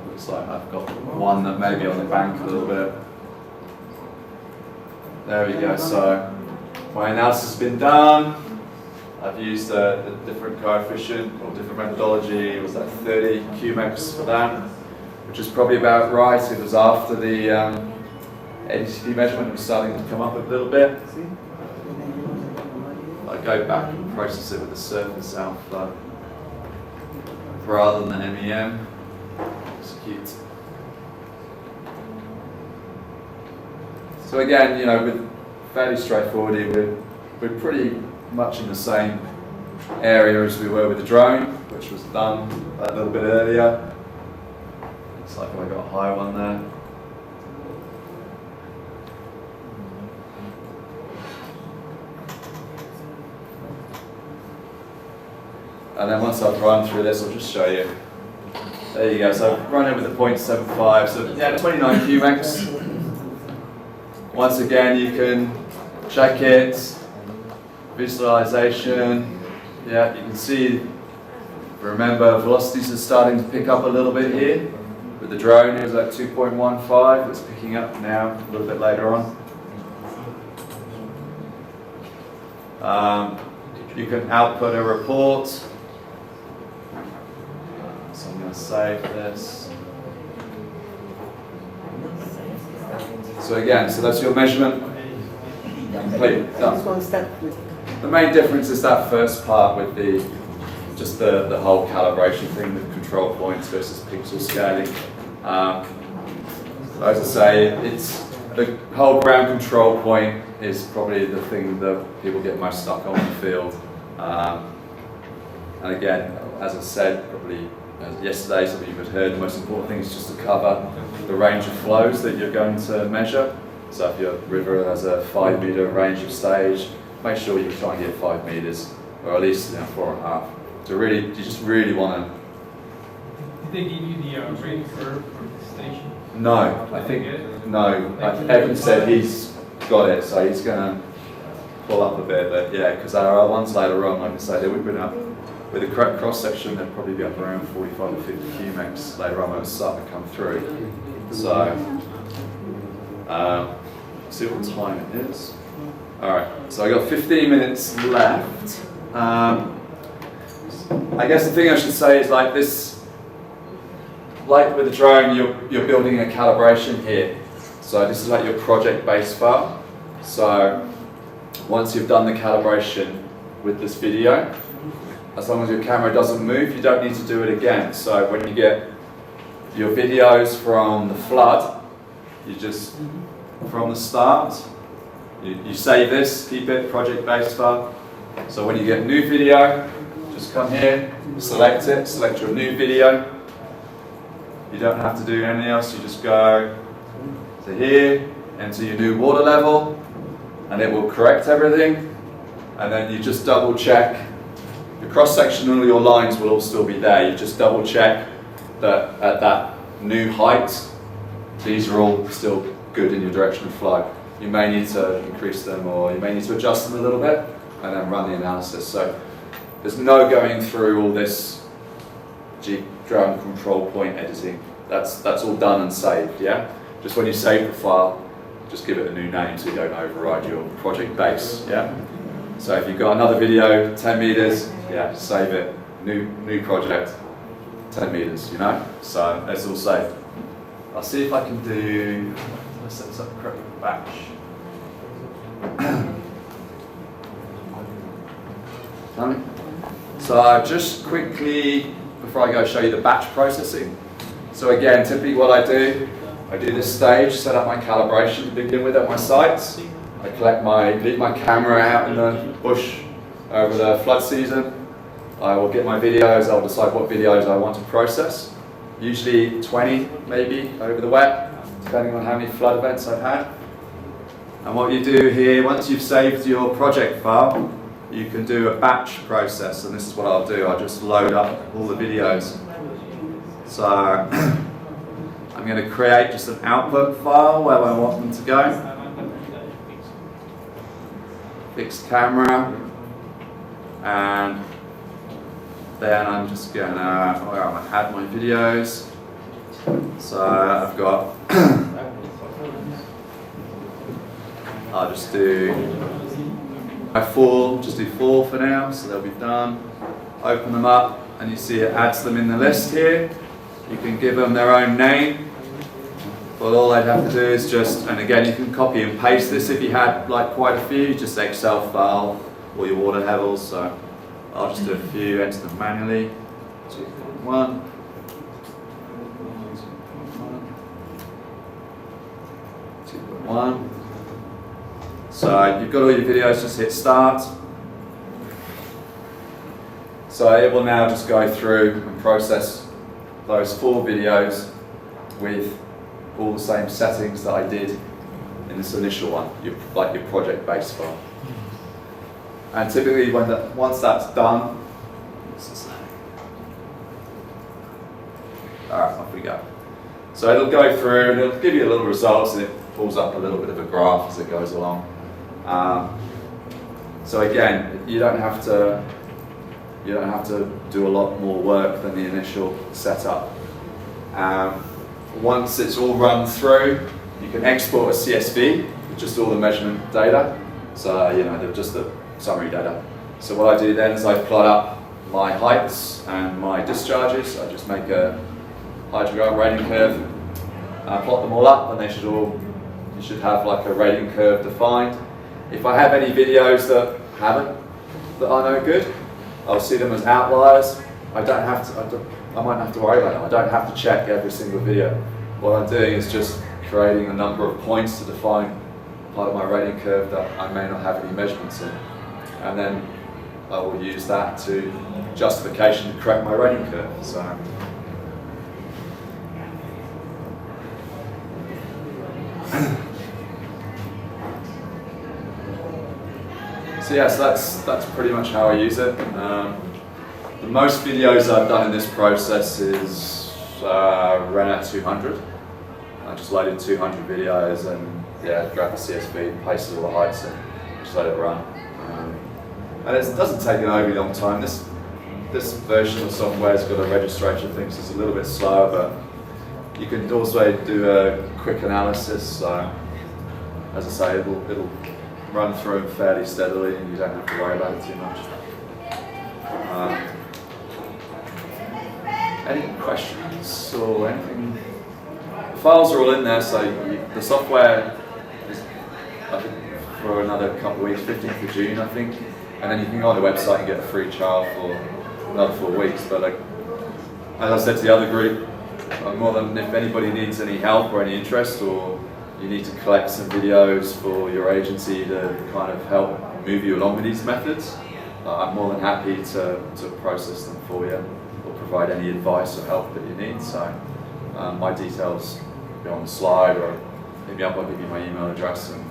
Looks like I've got one that may be on the bank a little bit. There we go, so my analysis has been done. I've used the different coefficient or different methodology. It was like 30 QMEX for that. which is probably about right. It was after the NTD measurement was starting to come up a little bit. I go back and process it with the surface outflow rather than MEM. Execute. So again, you know, with fairly straightforward here, we're pretty much in the same area as we were with the drone, which was done a little bit earlier. Looks like I got a high one there. And then once I've run through this, I'll just show you. There you go, so I've run it with a 0.75, so yeah, 29 QMax. Once again, you can check it, visualization. Yeah, you can see, remember, velocities are starting to pick up a little bit here. With the drone, it was at 2.15, it's picking up now a little bit later on. You can output a report. So I'm going to save this. So again, so that's your measurement. Complete, done. The main difference is that first part with just the whole calibration thing with control points versus pixel scaling. As I say, it's the whole ground control point is probably the thing that people get most stuck on in the field. And again, as I said, probably yesterday, some of you had heard, the most important thing is just to cover the range of flows that you're going to measure. So if your river has a 5 meter range of stage, make sure you try and get 5 meters, or at least 4.5. So really, you just really want to. Did they give you the rating curve for the station? No, I think no. Evan said he's got it, so he's going to pull up a bit. But yeah, because our ones later on, like I say, they would have been up with a cross section. They'd probably be up around 45 or 50 QMax later on when it's starting to come through. So see what time it is. All right, so I got 15 minutes left. I guess the thing I should say is like this, like with the drone, you're building a calibration here. So this is like your project-based file. So once you've done the calibration with this video, as long as your camera doesn't move, you don't need to do it again. So when you get your videos from the flood, you just, from the start, you save this, keep it, project-based file. So when you get a new video, just come here, select it, select your new video. You don't have to do anything else, you just go to here, enter your new water level, and it will correct everything. And then you just double check. The cross-section and all your lines will all still be there. You just double check that at that new height, these are all still good in your direction of flow. You may need to increase them, or you may need to adjust them a little bit, and then run the analysis. So there's no going through all this drone control point editing. That's all done and saved, yeah? Just when you save the file, just give it a new name so you don't override your project base, yeah? So if you've got another video, 10 meters, yeah, save it. New project, 10 meters, you know? So that's all saved. I'll see if I can do, let's set this up a correct batch. So just quickly, before I go show you the batch processing. So again, typically what I do this stage, set up my calibration to begin with at my sites. I leave my camera out in the bush over the flood season. I will get my videos, I'll decide what videos I want to process. Usually 20 maybe over the wet, depending on how many flood events I've had. And what you do here, once you've saved your project file, you can do a batch process, and this is what I'll do. I'll just load up all the videos. So I'm going to create just an output file where I want them to go. Fixed camera, and then I'm just going to add my videos. So I've got, I'll just do my 4, just do 4 for now, so they'll be done. Open them up, and you see it adds them in the list here. You can give them their own name. Well, all they'd have to do is just, and again, you can copy and paste this if you had like quite a few, just Excel file, all your water levels. So I'll just do a few, enter them manually. 2.1. 2.1. So you've got all your videos, just hit start. So it will now just go through and process those 4 videos with all the same settings that I did in this initial one, like your project-based file. And typically once that's done, alright, off we go. So it'll go through and it'll give you a little results, and it pulls up a little bit of a graph as it goes along. So again, you don't have to do a lot more work than the initial setup. Once it's all run through, you can export a CSV with just all the measurement data. So they're just the summary data. So what I do then is I plot up my heights and my discharges. I just make a hydrogram rating curve. I plot them all up, and you should have like a rating curve defined. If I have any videos that are no good, I'll see them as outliers. I might not have to worry about them. I don't have to check every single video. What I'm doing is just creating a number of points to define part of my rating curve that I may not have any measurements in. And then I will use that to justification to correct my rating curve. So that's pretty much how I use it. The most videos I've done in this process is Randell 200. I just loaded 200 videos and grabbed the CSV, pasted all the heights, and just let it run. And it doesn't take an overly long time. This version of software has got a registration thing, so it's a little bit slower, but you can also do a quick analysis. So as I say, it'll run through fairly steadily, and you don't have to worry about it too much. Any questions or anything? The files are all in there, so the software is, I think, for another couple of weeks, 15th of June, I think, and then you can go on the website and get a free trial for another 4 weeks. But as I said to the other group, I'm more than, if anybody needs any help or any interest, or you need to collect some videos for your agency to kind of help move you along with these methods, I'm more than happy to process them for you or provide any advice or help that you need. So my details will be on the slide, or hit me up, I'll give you my email address, and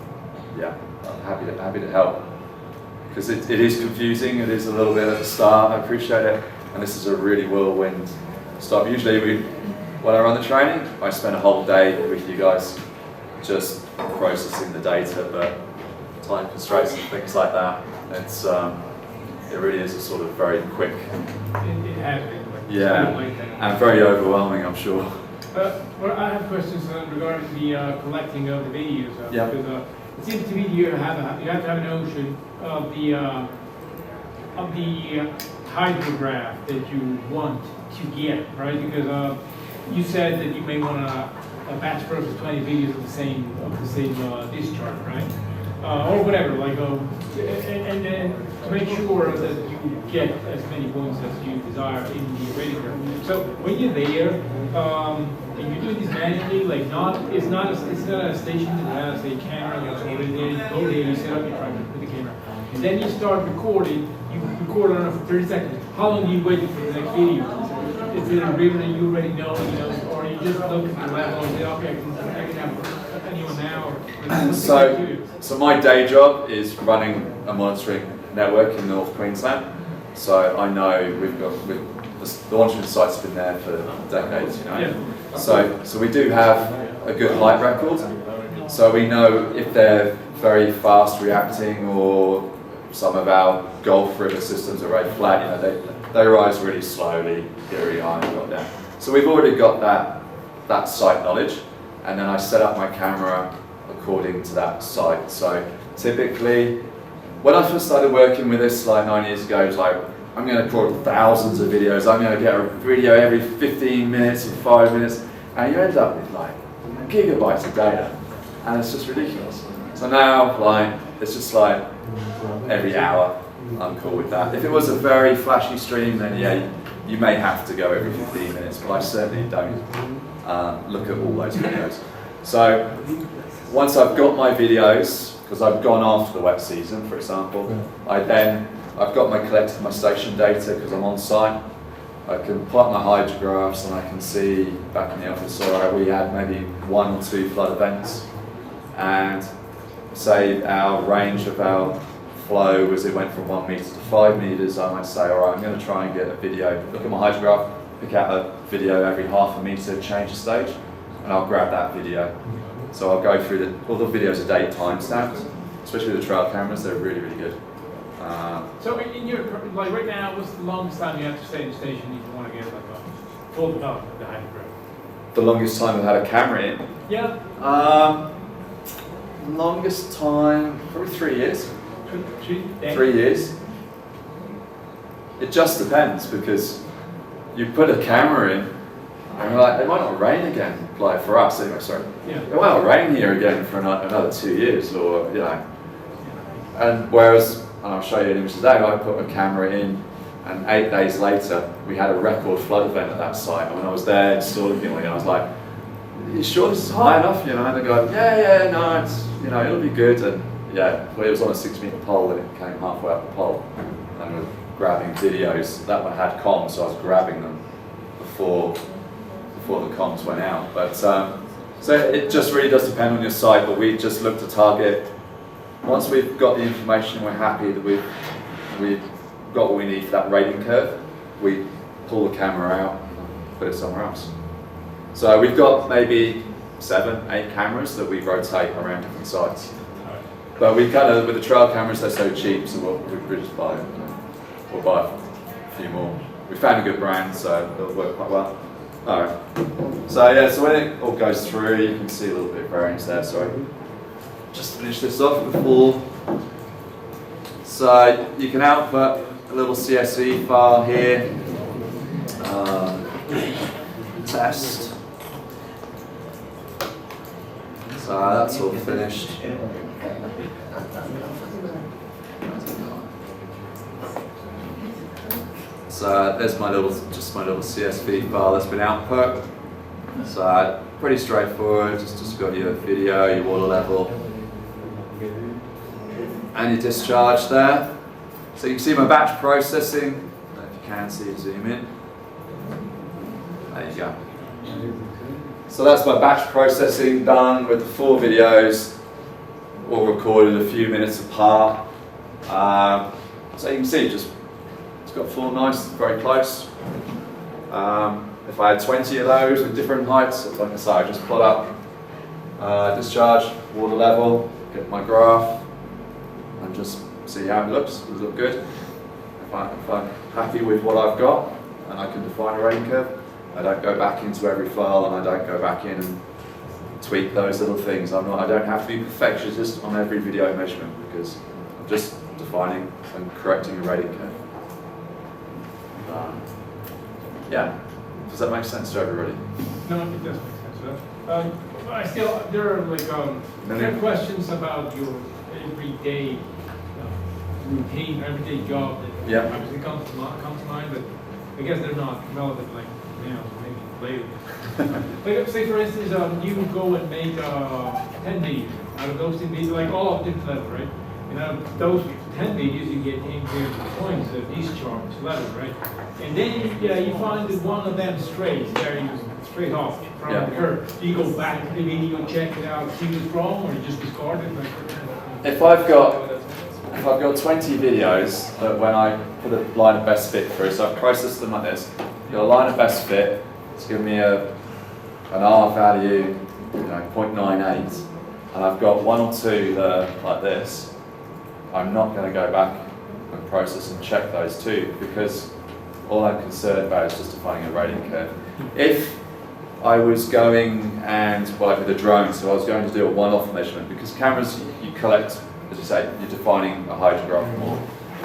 I'm happy to help. Because it is confusing, it is a little bit at the start, I appreciate it, and this is a really whirlwind stuff. Usually when I run the training, I spend a whole day with you guys just processing the data, but time constraints and things like that, it really is a sort of very quick. It has been. And very overwhelming, I'm sure. Well, I have questions regarding the collecting of the videos. Because it seems to me you have to have a notion of the hydrograph that you want to get, right? Because you said that you may want to batch process 20 videos of the same discharge, right? Or whatever, like, and then to make sure that you get as many points as you desire in the rating curve. So when you're there, and you're doing this manually, like it's not a station that has a camera, you know, you go there, you set up your tripod with the camera, and then you start recording. You record on it for 30 seconds. How long do you wait for the next video? Is it a river that you already know, or you just look at the level and say, okay, I can have anyone now? So my day job is running a monitoring network in North Queensland. So I know the monitoring site's been there for decades, So we do have a good height record. So we know if they're very fast reacting, or some of our Gulf River systems are very flat, they rise really slowly, get really high and drop down. So we've already got that site knowledge, and then I set up my camera according to that site. So typically, when I first started working with this like 9 years ago, it was like I'm going to record thousands of videos. I'm going to get a video every 15 minutes or 5 minutes, and you end up with like gigabytes of data, and it's just ridiculous. So now, like, it's just like every hour. I'm cool with that. If it was a very flashy stream, then yeah, you may have to go every 15 minutes, but I certainly don't look at all those videos. So once I've got my videos, because I've gone after the wet season, for example, I've got collected my station data because I'm on site. I can plot my hydrographs and I can see back in the office, all right, we had maybe 1 or 2 flood events, and say our range of our flow was it went from 1 metre to 5 metres. I might say, all right, I'm going to try and get a video, look at my hydrograph, pick out a video every half a metre, change the stage, and I'll grab that video. So I'll go through all the videos are date time stamped, especially the trail cameras, they're really, really good. So in your, like right now, what's the longest time you have to stay in the station if you want to get like a full development of the hydrograph? The longest time I've had a camera in? Yeah. Longest time, probably 3 years. 3 years. It just depends, because you put a camera in, and you're like, it might not rain again, like for us anyway, sorry. Yeah. It might not rain here again for another 2 years, or, you know. And whereas, and I'll show you an image today, I put a camera in, and 8 days later, we had a record flood event at that site. And when I was there installing it, I was like, are you sure this is high enough? You know, and they go, yeah, no, it's, you know, it'll be good. And yeah, well, it was on a 6-metre pole, and it came halfway up the pole. And we were grabbing videos. That one had comms, so I was grabbing them before the comms went out. But so it just really does depend on your site. But we just look to target. Once we've got the information, we're happy that we've got what we need for that rating curve. We pull the camera out, and put it somewhere else. So we've got maybe 7, 8 cameras that we rotate around different sites. But we kind of, with the trail cameras, they're so cheap, so we'll just buy them. We'll buy a few more. We found a good brand, so it'll work quite well. All right. So yeah, so when it all goes through, you can see a little bit of variance there. Sorry. Just finish this off before. So you can output a little CSV file here. Test. So that's all finished. So there's just my little CSV file that's been output. So pretty straightforward. Just got your video, your water level, and your discharge there. So you can see my batch processing. I don't know if you can see, zoom in. There you go. So that's my batch processing done with the 4 videos, all recorded a few minutes apart. So you can see it's got 4 nice, very close. If I had 20 of those with different heights, like I say, I just plot up discharge, water level, get my graph, and just see how it looks. Does it look good? If I'm happy with what I've got, and I can define a rating curve, I don't go back into every file, and I don't go back in and tweak those little things. I don't have to be perfectionist on every video measurement, because I'm just defining and correcting a rating curve. Yeah, does that make sense to everybody? No, it does make sense. There are like questions about your everyday routine, everyday job that obviously comes to mind, but I guess they're not relevant, like, you know, maybe later. Like, say for instance, you go and make 10 videos. Out of those 10 videos, like all of different levels, right? And out of those 10 videos, you get into points of discharge level, right? And then you find that one of them strays, straight off from the curve. Do you go back to the video, check it out, see what's wrong, or you just discard it? If I've got 20 videos that when I put a line of best fit through, so I've processed them like this. Got a line of best fit. It's given me an R value, 0.98, and I've got 1 or 2 that are like this. I'm not going to go back and process and check those 2, because all I'm concerned about is just defining a rating curve. If I was going like with a drone, so I was going to do a one-off measurement, because cameras you collect, as you say, you're defining a hydrograph more.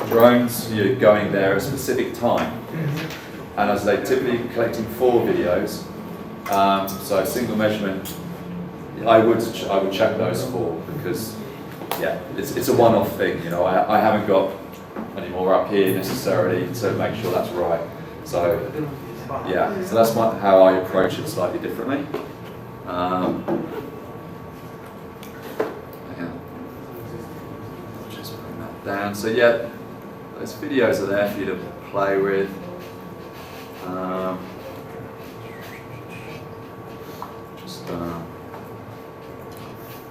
drones, you're going there at a specific time, and as they typically collecting 4 videos, so a single measurement, I would check those 4 because yeah, it's a one-off thing. You know, I haven't got any more up here necessarily to make sure that's right. So yeah, so that's how I approach it slightly differently. Yeah. Just bring that down. So yeah, those videos are there for you to play with.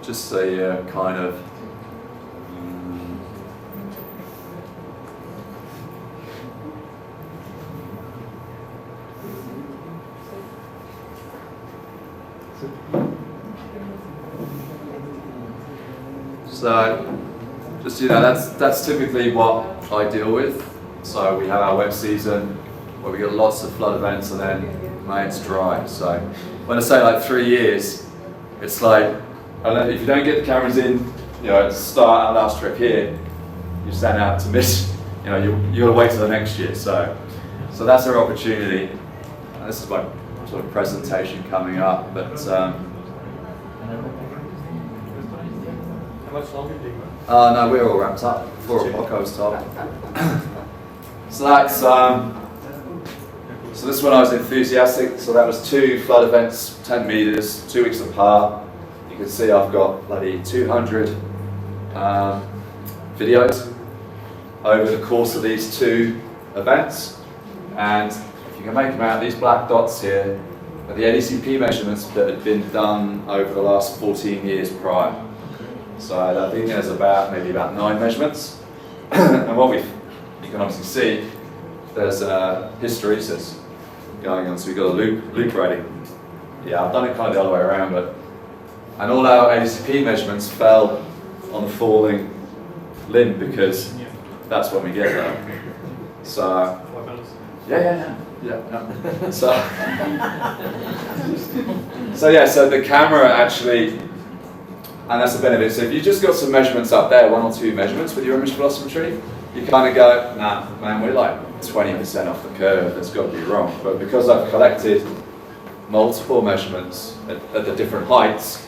Just so you kind of so just that's typically what I deal with. So we have our wet season where we get lots of flood events, and then May it's dry. So when I say like 3 years, it's like if you don't get the cameras in, you know, at the start our last trip here, you stand out to miss. You know, you got to wait till the next year. So that's our opportunity. This is my sort of presentation coming up, but. How much longer do you go? No, we're all wrapped up. 4 o'clock I was told. So that's so this one I was enthusiastic. So that was 2 flood events, 10 meters, 2 weeks apart. You can see I've got bloody 200 videos over the course of these 2 events, and if you can make them out, these black dots here are the ADCP measurements that had been done over the last 14 years prior. So I think there's maybe about 9 measurements, and what you can obviously see, there's hysteresis going on. So we've got a loop rating. Yeah, I've done it kind of the other way around, and all our ADCP measurements fell on the falling limb because that's when we get there. So yeah. So the camera actually. And that's the benefit. So if you just got some measurements up there, 1 or 2 measurements with your image velocimetry, you kind of go, nah, man, we're like 20% off the curve, that's got to be wrong. But because I've collected multiple measurements at the different heights,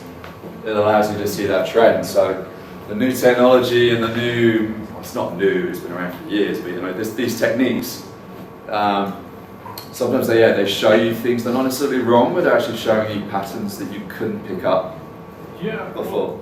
it allows you to see that trend. So the new technology and it's not new, it's been around for years, but you know, these techniques, sometimes they show you things, they're not necessarily wrong, but they're actually showing you patterns that you couldn't pick up before.